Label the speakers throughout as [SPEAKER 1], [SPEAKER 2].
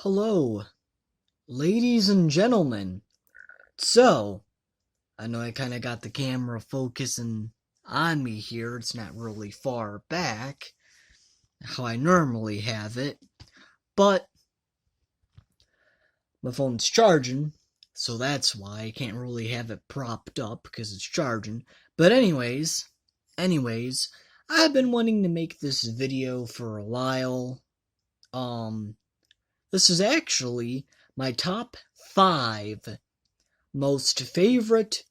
[SPEAKER 1] Hello, ladies and gentlemen. So, I know I kind of got the camera focusing on me here. It's not really far back, how I normally have it. But, my phone's charging, so that's why I can't really have it propped up, because it's charging. But anyways, I've been wanting to make this video for a while. This is actually my top 5 most favorite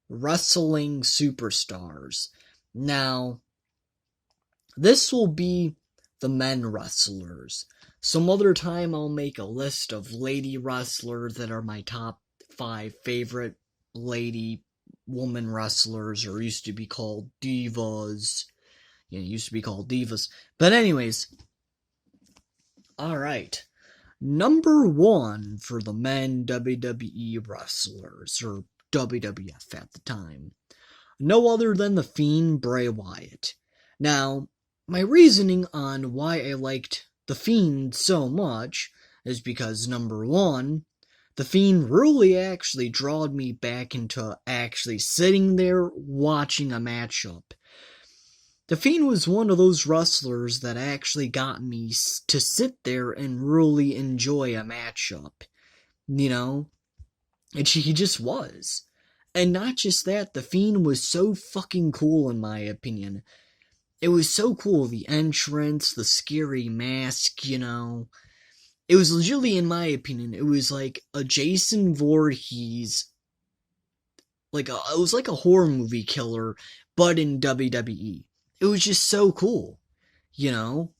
[SPEAKER 1] wrestling superstars. Now, this will be the men wrestlers. Some other time I'll make a list of lady wrestlers that are my top 5 favorite woman wrestlers, or used to be called divas. Used to be called divas. But anyways, alright. Number 1 for the men WWE wrestlers, or WWF at the time. No other than The Fiend, Bray Wyatt. Now, my reasoning on why I liked The Fiend so much is because, number 1, The Fiend really actually drawed me back into actually sitting there watching a matchup. The Fiend was one of those wrestlers that actually got me to sit there and really enjoy a matchup. And he just was. And not just that, The Fiend was so fucking cool in my opinion. It was so cool, the entrance, the scary mask, It was legitimately, in my opinion, it was like a Jason Voorhees, it was like a horror movie killer, but in WWE. It was just so cool, And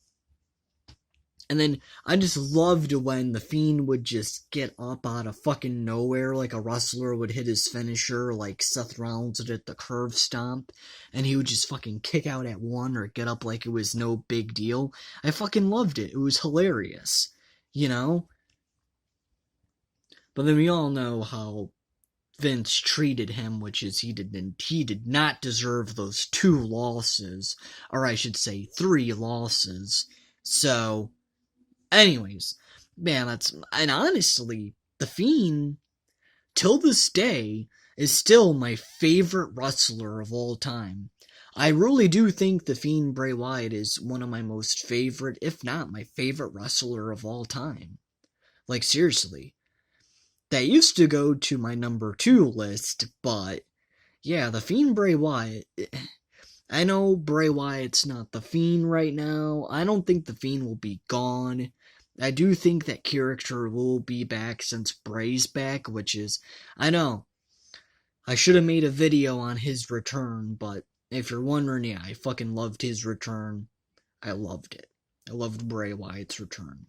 [SPEAKER 1] then I just loved when The Fiend would just get up out of fucking nowhere, like a wrestler would hit his finisher, like Seth Rollins did at the curve stomp, and he would just fucking kick out at 1 or get up like it was no big deal. I fucking loved it. It was hilarious, But then we all know how Vince treated him, which is he did not deserve those 2 losses, or I should say 3 losses. So, anyways, man, and honestly, The Fiend, till this day, is still my favorite wrestler of all time. I really do think The Fiend Bray Wyatt is one of my most favorite, if not my favorite wrestler of all time. Like, seriously. That used to go to my number 2 list, but yeah, The Fiend Bray Wyatt. I know Bray Wyatt's not The Fiend right now. I don't think The Fiend will be gone. I do think that character will be back since Bray's back, which is, I know, I should have made a video on his return, but if you're wondering, yeah, I fucking loved his return. I loved it. I loved Bray Wyatt's return.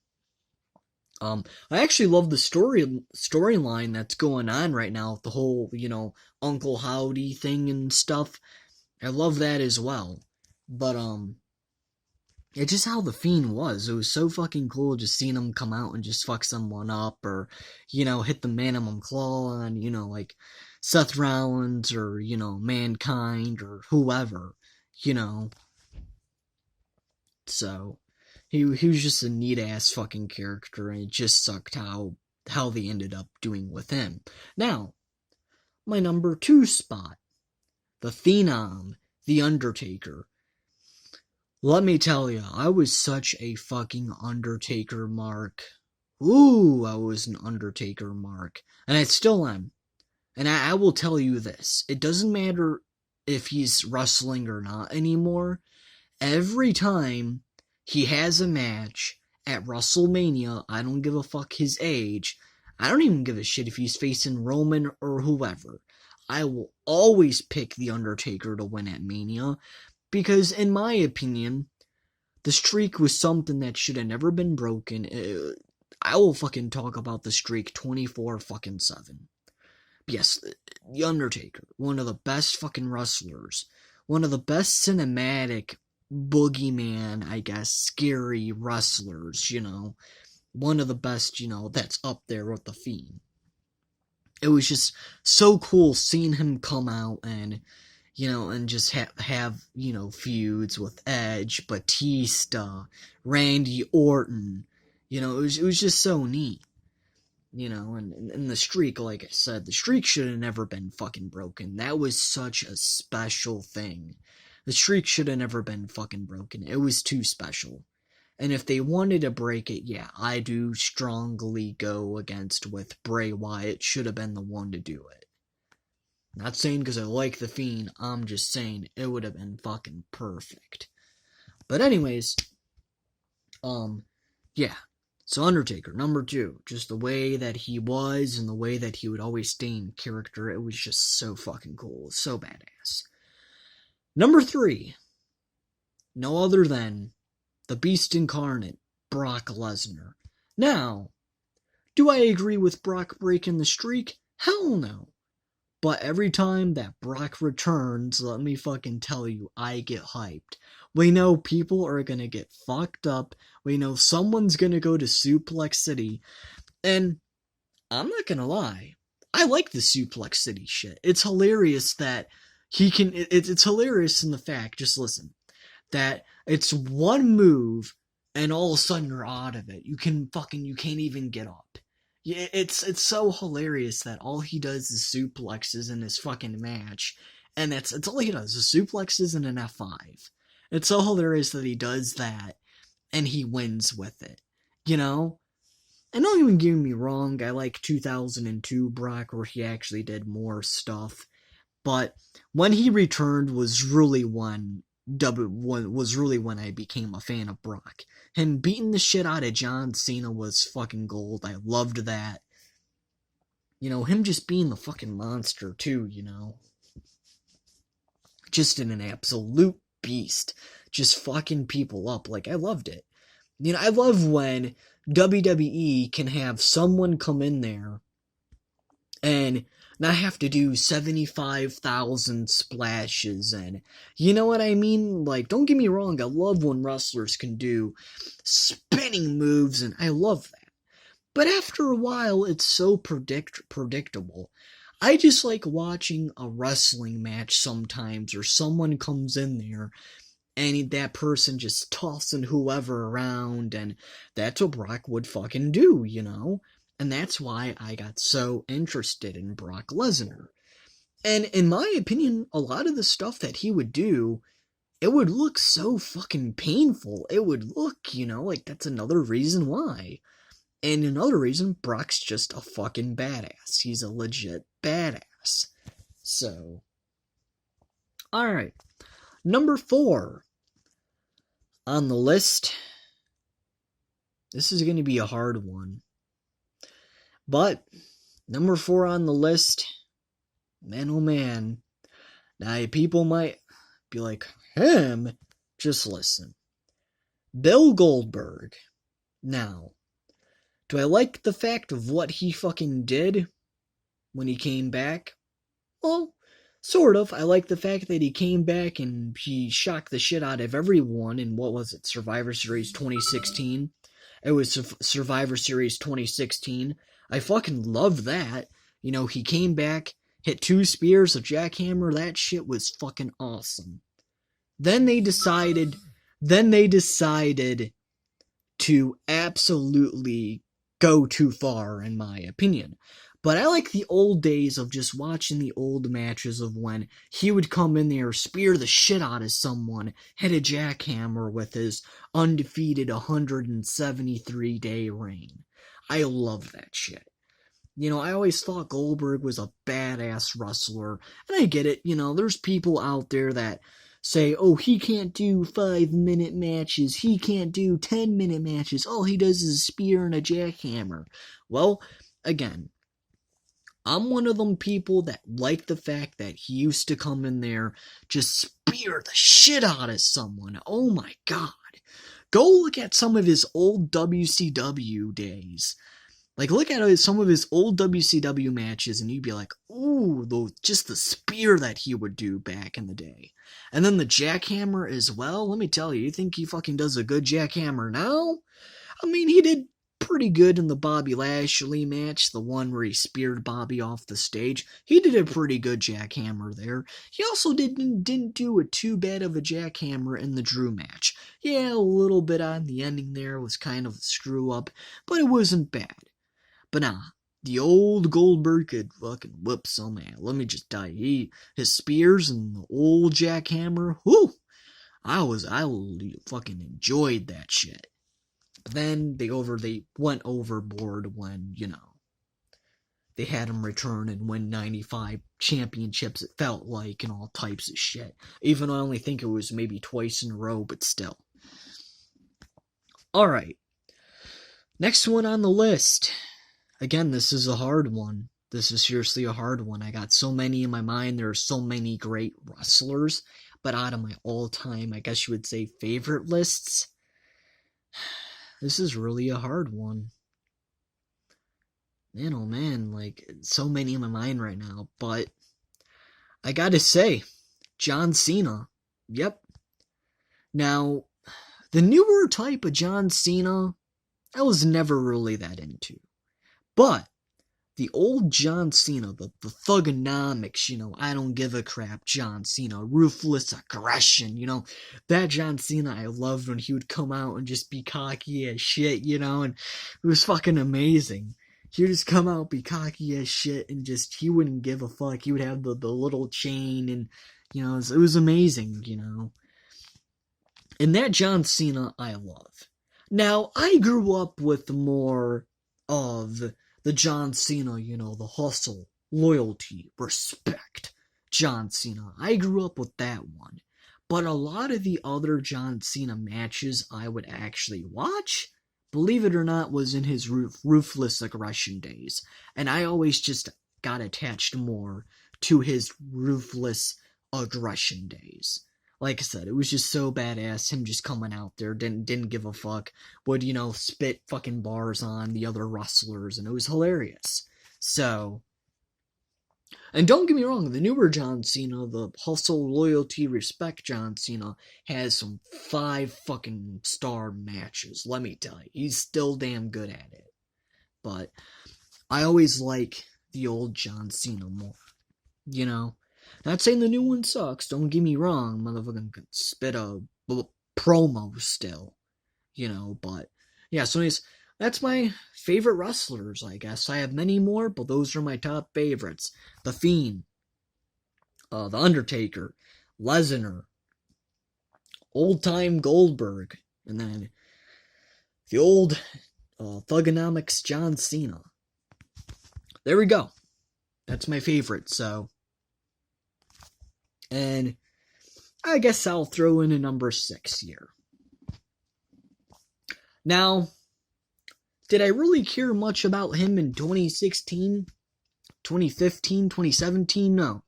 [SPEAKER 1] I actually love the storyline that's going on right now, the whole, Uncle Howdy thing and stuff. I love that as well. But, it's just how The Fiend was. It was so fucking cool just seeing him come out and just fuck someone up, or, hit the Minimum Claw on, like Seth Rollins, or, Mankind, or whoever, So, he was just a neat-ass fucking character, and it just sucked how they ended up doing with him. Now, my number 2 spot, the Phenom, The Undertaker. Let me tell you, I was such a fucking Undertaker mark. Ooh, I was an Undertaker mark. And I still am. And I will tell you this. It doesn't matter if he's wrestling or not anymore. Every time he has a match at WrestleMania, I don't give a fuck his age. I don't even give a shit if he's facing Roman or whoever. I will always pick The Undertaker to win at Mania, because in my opinion, the streak was something that should have never been broken. I will fucking talk about the streak 24/7. Yes, The Undertaker, one of the best fucking wrestlers, one of the best cinematic boogeyman, I guess, scary wrestlers, one of the best, that's up there with The Fiend. It was just so cool seeing him come out and, and just have feuds with Edge, Batista, Randy Orton, it was just so neat. And the streak, like I said, the streak should have never been fucking broken. That was such a special thing. The streak should have never been fucking broken. It was too special. And if they wanted to break it, yeah, I do strongly go against with Bray Wyatt should have been the one to do it. Not saying because I like The Fiend, I'm just saying it would have been fucking perfect. But anyways, yeah. So Undertaker, number 2, just the way that he was and the way that he would always stay in character, it was just so fucking cool, so badass. Number 3, no other than the Beast Incarnate, Brock Lesnar. Now, do I agree with Brock breaking the streak? Hell no. But every time that Brock returns, let me fucking tell you, I get hyped. We know people are gonna get fucked up. We know someone's gonna go to Suplex City. And I'm not gonna lie, I like the Suplex City shit. It's hilarious that he can... It's hilarious in the fact, just listen, that it's one move and all of a sudden you're out of it. You can't even get up. Yeah, it's so hilarious that all he does is suplexes in his fucking match, and it's all he does is suplexes and an F5. It's so hilarious that he does that, and he wins with it, And don't even get me wrong, I like 2002 Brock where he actually did more stuff, but when he returned was really when I became a fan of Brock. Him beating the shit out of John Cena was fucking gold. I loved that. Him just being the fucking monster too, Just an absolute beast. Just fucking people up. Like, I loved it. I love when WWE can have someone come in there and not have to do 75,000 splashes, and you know what I mean? Like, don't get me wrong, I love when wrestlers can do spinning moves, and I love that. But after a while, it's so predictable. I just like watching a wrestling match sometimes, or someone comes in there, and that person just tossing whoever around, and that's what Brock would fucking do, And that's why I got so interested in Brock Lesnar. And in my opinion, a lot of the stuff that he would do, it would look so fucking painful. It would look, like that's another reason why. And another reason, Brock's just a fucking badass. He's a legit badass. So, alright. Number 4 on the list. This is going to be a hard one. But, number 4 on the list, man oh man, now people might be like, him? Just listen. Bill Goldberg. Now, do I like the fact of what he fucking did when he came back? Well, sort of. I like the fact that he came back and he shocked the shit out of everyone in, what was it, Survivor Series 2016? It was Survivor Series 2016. I fucking loved that. He came back, hit 2 spears, a jackhammer. That shit was fucking awesome. Then they decided to absolutely go too far, in my opinion. But I like the old days of just watching the old matches of when he would come in there, spear the shit out of someone, hit a jackhammer with his undefeated 173-day reign. I love that shit. I always thought Goldberg was a badass wrestler, and I get it, there's people out there that say, oh, he can't do 5-minute matches, he can't do 10-minute matches, all he does is a spear and a jackhammer. Well, again, I'm one of them people that like the fact that he used to come in there, just spear the shit out of someone. Oh my god. Go look at some of his old WCW days. Like, look at some of his old WCW matches, and you'd be like, ooh, just the spear that he would do back in the day. And then the jackhammer as well. Let me tell you, you think he fucking does a good jackhammer now? I mean, he did pretty good in the Bobby Lashley match, the one where he speared Bobby off the stage. He did a pretty good jackhammer there. He also didn't do a too bad of a jackhammer in the Drew match. Yeah, a little bit on the ending there was kind of a screw up, but it wasn't bad. But nah, the old Goldberg could fucking whip some ass. Let me just tell you, his spears and the old jackhammer, whoo! I fucking enjoyed that shit. But then they went overboard when, they had him return and win 95 championships, it felt like, and all types of shit. Even though I only think it was maybe twice in a row, but still. Alright. Next one on the list. Again, this is a hard one. This is seriously a hard one. I got so many in my mind. There are so many great wrestlers. But out of my all-time, I guess you would say, favorite lists, this is really a hard one. Man, oh man, like, so many in my mind right now. But I gotta say, John Cena. Yep. Now, the newer type of John Cena, I was never really that into. But the old John Cena, the thugonomics, I don't give a crap John Cena, ruthless aggression, that John Cena I loved when he would come out and just be cocky as shit, and it was fucking amazing. He would just come out, be cocky as shit, and just, he wouldn't give a fuck. He would have the little chain, and, it was amazing, And that John Cena I love. Now, I grew up with more of the John Cena, the hustle, loyalty, respect John Cena. I grew up with that one. But a lot of the other John Cena matches I would actually watch, believe it or not, was in his ruthless aggression days. And I always just got attached more to his ruthless aggression days. Like I said, it was just so badass, him just coming out there, didn't give a fuck, would, spit fucking bars on the other wrestlers, and it was hilarious. So, and don't get me wrong, the newer John Cena, the hustle, loyalty, respect John Cena, has some 5 fucking star matches, let me tell you. He's still damn good at it. But I always like the old John Cena more, Not saying the new one sucks, don't get me wrong, motherfucking can spit a promo still, but, yeah, so anyways, that's my favorite wrestlers, I guess. I have many more, but those are my top favorites. The Fiend, The Undertaker, Lesnar, old-time Goldberg, and then the old thugonomics John Cena. There we go. That's my favorite, so... And I guess I'll throw in a number 6 here. Now, did I really care much about him in 2016, 2015, 2017? No.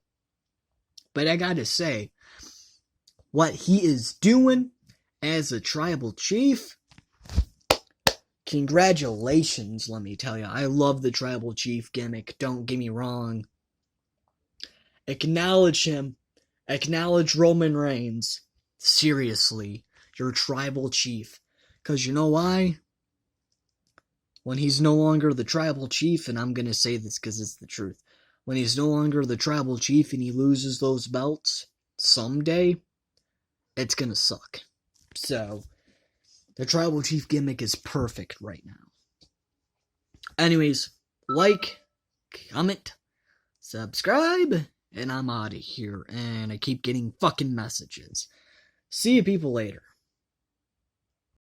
[SPEAKER 1] But I gotta say, what he is doing as a tribal chief, congratulations, let me tell you. I love the tribal chief gimmick, don't get me wrong. Acknowledge him. Acknowledge Roman Reigns. Seriously, your tribal chief. Because you know why? When he's no longer the tribal chief, and I'm going to say this because it's the truth. When he's no longer the tribal chief and he loses those belts, someday, it's going to suck. So, the tribal chief gimmick is perfect right now. Anyways, like, comment, subscribe, and I'm out of here, and I keep getting fucking messages. See you people later.